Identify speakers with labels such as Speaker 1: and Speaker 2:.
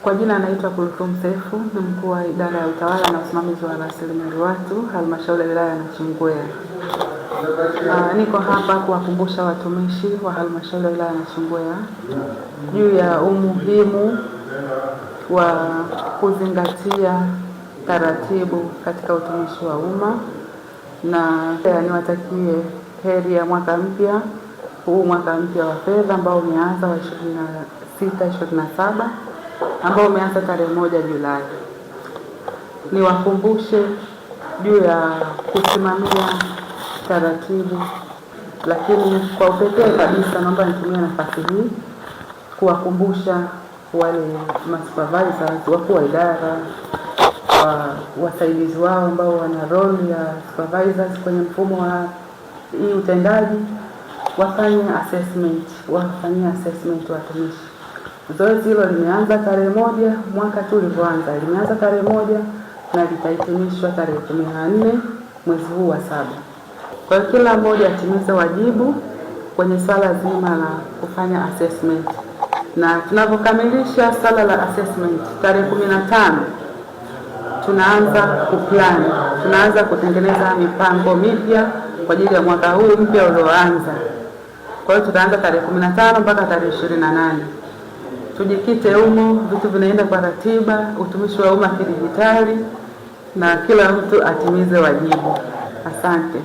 Speaker 1: Kwa jina anaitwa Kulthum Sefu, ni mkuu wa idara ya utawala na usimamizi wa rasilimali watu, halmashauri ya wilaya ya Nachingwea. Niko hapa kuwakumbusha watumishi wa halmashauri ya wilaya ya Nachingwea juu ya umuhimu wa kuzingatia taratibu katika utumishi wa umma, na niwatakie heri ya mwaka mpya huu, mwaka mpya wa fedha ambao umeanza wa 26/27 ambao umeanza tarehe 1 Julai. Niwakumbushe juu ya kusimamia taratibu, lakini kwa upekee kabisa naomba nitumie nafasi hii kuwakumbusha wale supervisors, wakuu wa idara, wasaidizi wao ambao wana role ya supervisors kwenye mfumo wa hii utendaji, wafanyie assessment watumishi. Zoezi hilo limeanza tarehe 1 mwaka tu ulivyoanza, limeanza tarehe 1 na litahitimishwa tarehe 14 mwezi huu wa 7. Kwa hiyo kila mmoja atimize wajibu kwenye swala zima la kufanya assessment, na tunapokamilisha swala la assessment tarehe 15 tunaanza kuplan, tunaanza kutengeneza mipango mipya kwa ajili ya mwaka huu mpya ulioanza. Kwa hiyo tutaanza tarehe 15 mpaka tarehe 28. Tujikite humo, vitu vinaenda kwa ratiba, utumishi wa umma kidijitali, na kila mtu atimize wajibu. Asante.